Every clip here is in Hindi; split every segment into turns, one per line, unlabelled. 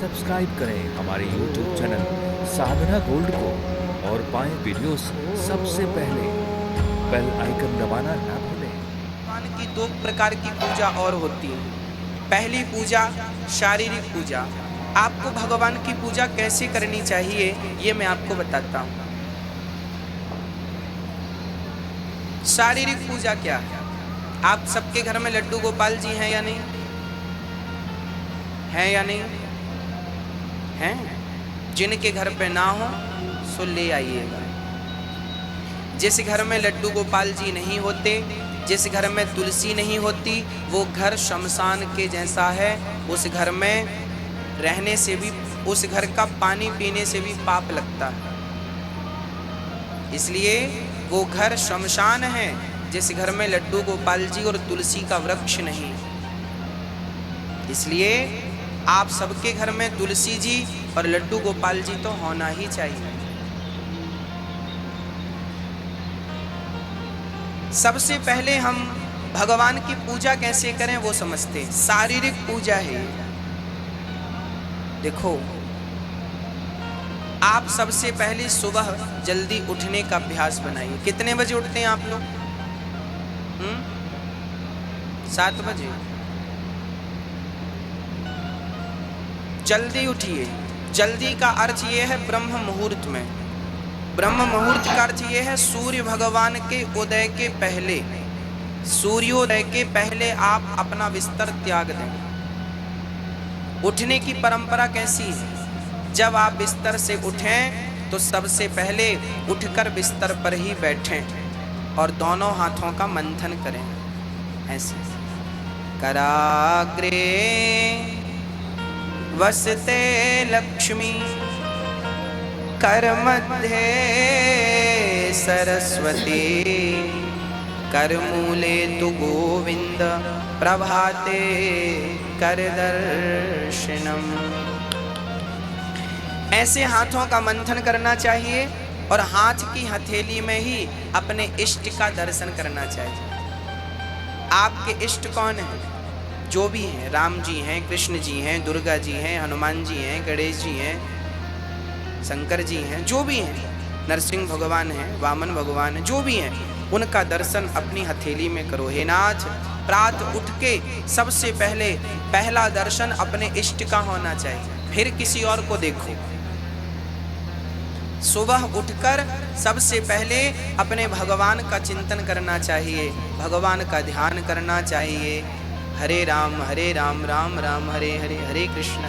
सब्सक्राइब करें हमारे YouTube चैनल साधना गोल्ड को और पाएं वीडियोस सबसे पहले। बेल आइकन दबाना ना भूलें।
भगवान की दो प्रकार की पूजा और होती है। पहली पूजा शारीरिक पूजा। आपको भगवान की पूजा कैसे करनी चाहिए ये मैं आपको बताता हूँ। शारीरिक पूजा क्या है? आप सबके घर में लड्डू गोपाल जी हैं या नहीं? हैं या नहीं? हैं? जिनके घर पे ना हो सो ले आइएगा। जिस घर में लड्डू गोपाल जी नहीं होते, जिस घर में तुलसी नहीं होती, वो घर शमशान के जैसा है। उस घर में रहने से भी, उस घर का पानी पीने से भी पाप लगता है। इसलिए वो घर शमशान है जिस घर में लड्डू गोपाल जी और तुलसी का वृक्ष नहीं। इसलिए आप सबके घर में तुलसी जी और लड्डू गोपाल जी तो होना ही चाहिए। सबसे पहले हम भगवान की पूजा कैसे करें वो समझते हैं। शारीरिक पूजा है। देखो, आप सबसे पहले सुबह जल्दी उठने का अभ्यास बनाइए। कितने बजे उठते हैं आप लोग? 7 बजे। जल्दी उठिए। जल्दी का अर्थ ये है ब्रह्म मुहूर्त में। ब्रह्म मुहूर्त का अर्थ ये है सूर्य भगवान के उदय के पहले, सूर्योदय के पहले आप अपना बिस्तर त्याग दें। उठने की परंपरा कैसी है? जब आप बिस्तर से उठें तो सबसे पहले उठकर बिस्तर पर ही बैठें और दोनों हाथों का मंथन करें। ऐसे कराग्रे वसते लक्ष्मी कर मध्ये सरस्वती करमूले तु गोविंद प्रभाते कर दर्शनम। ऐसे हाथों का मंथन करना चाहिए और हाथ की हथेली में ही अपने इष्ट का दर्शन करना चाहिए। आपके इष्ट कौन है? जो भी हैं, राम जी हैं, कृष्ण जी हैं, दुर्गा जी हैं, हनुमान जी हैं, गणेश जी हैं, शंकर जी हैं, जो भी हैं, नरसिंह भगवान हैं, वामन भगवान हैं, जो भी हैं, उनका दर्शन अपनी हथेली में करो। हे नाथ, प्रातः उठ के सबसे पहले पहला दर्शन अपने इष्ट का होना चाहिए, फिर किसी और को देखो। सुबह उठकर सबसे पहले अपने भगवान का चिंतन करना चाहिए, भगवान का ध्यान करना चाहिए। हरे राम राम राम हरे हरे, हरे कृष्ण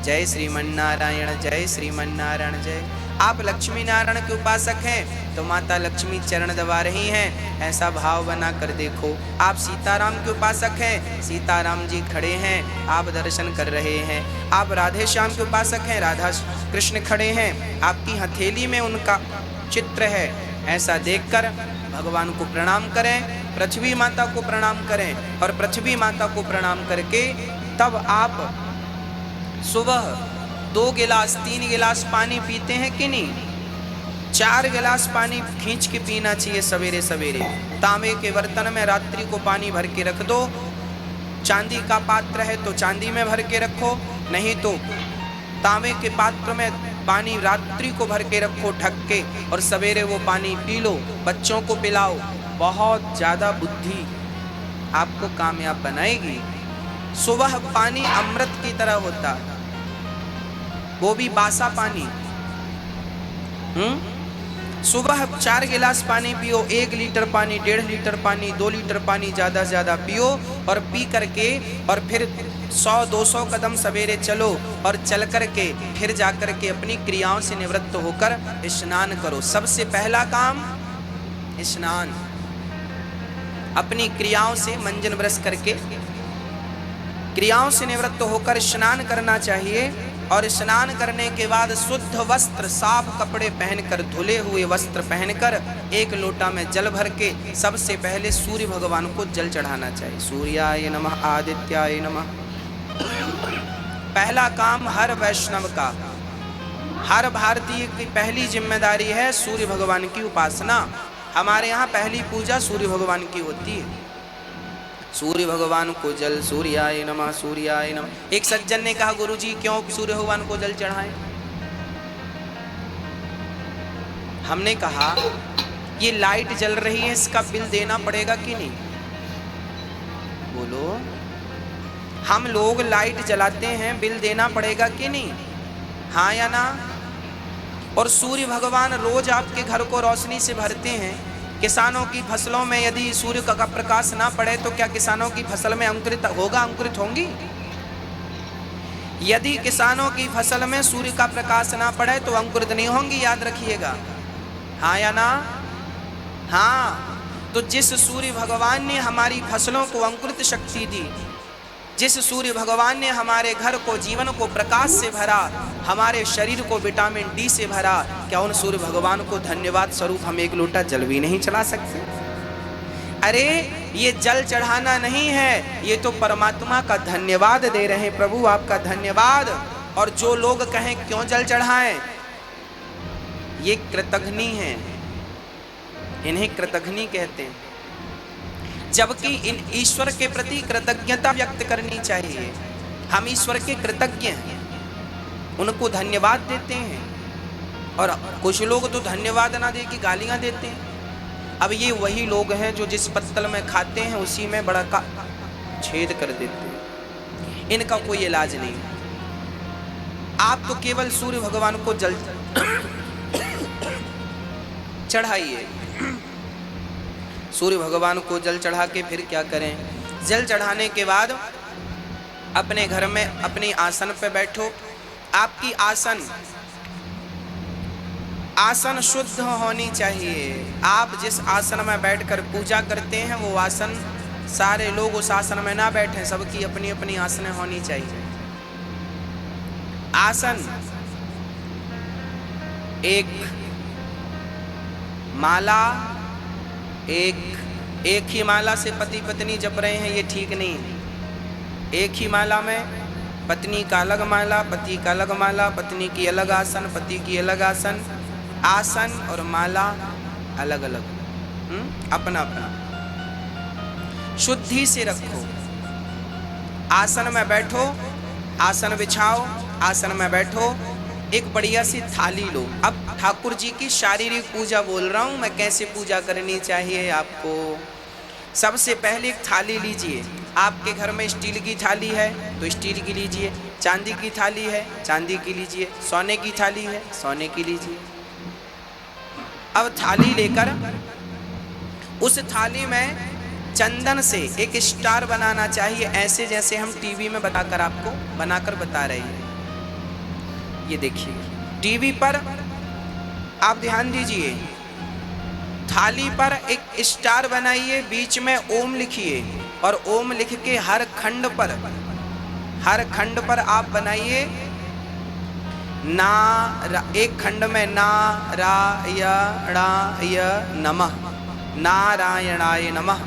जय श्रीमन्नारायण जय श्रीमन्नारायण जय। आप लक्ष्मी नारायण के उपासक हैं तो माता लक्ष्मी चरण दबा रही हैं, ऐसा भाव बना कर देखो। आप सीताराम के उपासक हैं, सीताराम जी खड़े हैं, आप दर्शन कर रहे हैं। आप राधे श्याम के उपासक हैं, राधा कृष्ण खड़े हैं, आपकी हथेली में उनका चित्र है। ऐसा देखकर भगवान को प्रणाम करें, पृथ्वी माता को प्रणाम करें और पृथ्वी माता को प्रणाम करके तब आप सुबह 2 गिलास 3 गिलास पानी पीते हैं कि नहीं? 4 गिलास पानी खींच के पीना चाहिए सवेरे सवेरे। तांबे के बर्तन में रात्रि को पानी भर के रख दो। चांदी का पात्र है तो चांदी में भर के रखो, नहीं तो तांबे के पात्र में पानी रात्रि को भर के रखो ढक के, और सवेरे वो पानी पी लो, बच्चों को पिलाओ। बहुत ज़्यादा बुद्धि आपको कामयाब बनाएगी। सुबह पानी अमृत की तरह होता है, वो भी बासा पानी। सुबह 4 गिलास पानी पियो, 1 लीटर पानी, 1.5 लीटर पानी, 2 लीटर पानी ज़्यादा से ज़्यादा पियो और पी करके और फिर 100-200 कदम सवेरे चलो और चल करके फिर जा करके अपनी क्रियाओं से निवृत्त होकर स्नान करो। सबसे पहला काम स्नान। अपनी क्रियाओं से मंजन ब्रश करके क्रियाओं से निवृत्त होकर स्नान करना चाहिए। और स्नान करने के बाद शुद्ध वस्त्र, साफ कपड़े पहनकर, धुले हुए वस्त्र पहनकर 1 लोटा में जल भर के सबसे पहले सूर्य भगवान को जल चढ़ाना चाहिए। सूर्याय नमः, आदित्याय नमः। पहला काम हर वैष्णव का, हर भारतीय की पहली जिम्मेदारी है सूर्य भगवान की उपासना। हमारे यहाँ पहली पूजा सूर्य भगवान की होती है। सूर्य भगवान को जल, सूर्याय नमः, सूर्याय नमः। एक सज्जन ने कहा गुरुजी क्यों सूर्य भगवान को जल चढ़ाएं? हमने कहा ये लाइट जल रही है, इसका बिल देना पड़ेगा कि नहीं? बोलो, हम लोग लाइट जलाते हैं, बिल देना पड़ेगा कि नहीं? हाँ या ना? और सूर्य भगवान रोज आपके घर को रोशनी से भरते हैं। किसानों की फसलों में यदि सूर्य का प्रकाश ना पड़े तो क्या किसानों की फसल में अंकुरित होगा, अंकुरित होंगी? यदि किसानों की फसल में सूर्य का प्रकाश ना पड़े तो अंकुरित नहीं होंगी, याद रखिएगा। हाँ या ना? हाँ। तो जिस सूर्य भगवान ने हमारी फसलों को अंकुरित शक्ति दी, जिस सूर्य भगवान ने हमारे घर को, जीवन को प्रकाश से भरा, हमारे शरीर को विटामिन डी से भरा, क्या उन सूर्य भगवान को धन्यवाद स्वरूप हम एक लोटा जल भी नहीं चढ़ा सकते? अरे ये जल चढ़ाना नहीं है, ये तो परमात्मा का धन्यवाद दे रहे हैं, प्रभु आपका धन्यवाद। और जो लोग कहें क्यों जल चढ़ाएं, ये कृतघ्नी हैं, इन्हें कृतघ्नी कहते हैं। जबकि इन ईश्वर के प्रति कृतज्ञता व्यक्त करनी चाहिए। हम ईश्वर के कृतज्ञ हैं, उनको धन्यवाद देते हैं। और कुछ लोग तो धन्यवाद ना दे के गालियां देते हैं। अब ये वही लोग हैं जो जिस पत्तल में खाते हैं उसी में बड़ा का छेद कर देते हैं। इनका कोई इलाज नहीं। आप तो केवल सूर्य भगवान को जल चढ़ाइए। सूर्य भगवान को जल चढ़ा के फिर क्या करें? जल चढ़ाने के बाद अपने घर में अपनी आसन पे बैठो। आपकी आसन शुद्ध होनी चाहिए। आप जिस आसन में बैठकर पूजा करते हैं वो आसन, सारे लोग उस आसन में ना बैठें, सबकी अपनी अपनी आसनें होनी चाहिए। आसन एक माला, एक ही माला से पति पत्नी जप रहे हैं, ये ठीक नहीं है। एक ही माला में पत्नी का अलग माला, पति का अलग माला, पत्नी की अलग आसन, पति की अलग आसन। आसन और माला अलग अलग, अपना अपना। शुद्धि से रखो। आसन में बैठो, आसन बिछाओ, आसन में बैठो। एक बढ़िया सी थाली लो। अब ठाकुर जी की शारीरिक पूजा बोल रहा हूँ मैं, कैसे पूजा करनी चाहिए आपको। सबसे पहले एक थाली लीजिए। आपके घर में स्टील की थाली है तो स्टील की लीजिए, चांदी की थाली है चांदी की लीजिए, सोने की थाली है सोने की लीजिए। अब थाली लेकर उस थाली में चंदन से एक स्टार बनाना चाहिए, ऐसे जैसे हम टीवी में बताकर आपको बनाकर बता रहे हैं। ये देखिए टीवी पर आप ध्यान दीजिए, थाली पर एक स्टार बनाइए, बीच में ओम लिखिए और ओम लिख के हर खंड पर आप बनाइए एक खंड में नारायणाय नमः, नारायणाय नमः,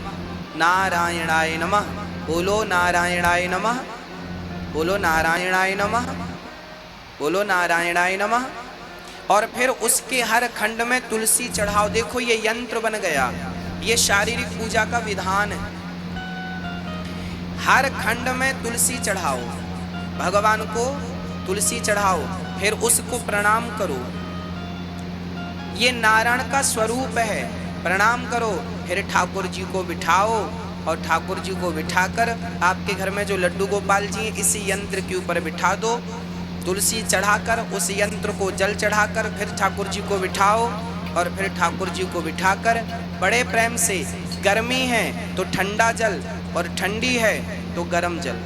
नारायणाय नमः। बोलो नारायणाय नमः, बोलो नारायणाय नमः, बोलो नारायणाय नमः। और फिर उसके हर खंड में तुलसी चढ़ाओ। देखो ये यंत्र बन गया, ये शारीरिक पूजा का विधान है। हर खंड में तुलसी चढ़ाओ, भगवान को तुलसी चढ़ाओ, फिर उसको प्रणाम करो। ये नारायण का स्वरूप है, प्रणाम करो। फिर ठाकुर जी को बिठाओ और ठाकुर जी को बिठाकर आपके घर में जो लड्डू गोपाल जी हैं इसी यंत्र के ऊपर बिठा दो। तुलसी चढ़ाकर उस यंत्र को जल चढ़ाकर फिर ठाकुर जी को बिठाओ और फिर ठाकुर जी को बिठाकर बड़े प्रेम से, गर्मी है तो ठंडा जल और ठंडी है तो गर्म जल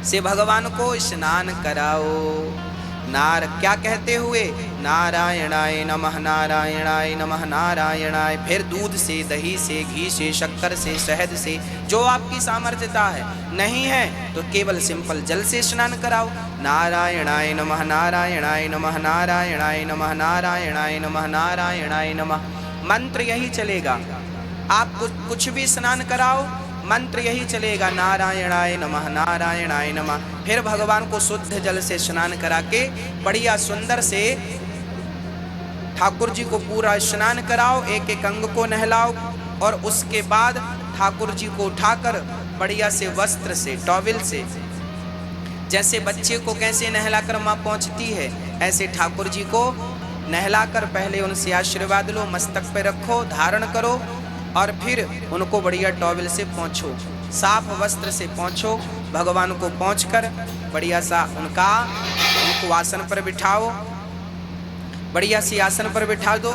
से भगवान को स्नान कराओ। क्या कहते हुए? नारायणाय नमः, नारायणाय नमः, नारायणाय। फिर दूध से, दही से, घी से, शक्कर से, शहद से, जो आपकी सामर्थ्यता है। नहीं है तो केवल सिंपल जल से स्नान कराओ। नारायणाय नमः, नारायणाय नमः, नारायणाय नमः, नारायणाय नमः, नारायणाय नमः। मंत्र यही चलेगा। आप कुछ भी स्नान कराओ, मंत्र यही चलेगा, नारायणाय नमः, नारायणाय नमः। फिर भगवान को शुद्ध जल से स्नान करा के बढ़िया सुंदर से ठाकुर जी को पूरा स्नान कराओ, एक एक अंग को नहलाओ और उसके बाद ठाकुर जी को उठाकर बढ़िया से वस्त्र से, टॉवेल से, जैसे बच्चे को कैसे नहलाकर माँ पहुँचती है, ऐसे ठाकुर जी को नहलाकर पहले उनसे आशीर्वाद लो, मस्तक पे रखो, धारण करो और फिर उनको बढ़िया टॉवेल से पोंछो, साफ वस्त्र से पोंछो। भगवान को पोंछकर बढ़िया सा उनको आसन पर बिठाओ, बढ़िया सी आसन पर बिठा दो।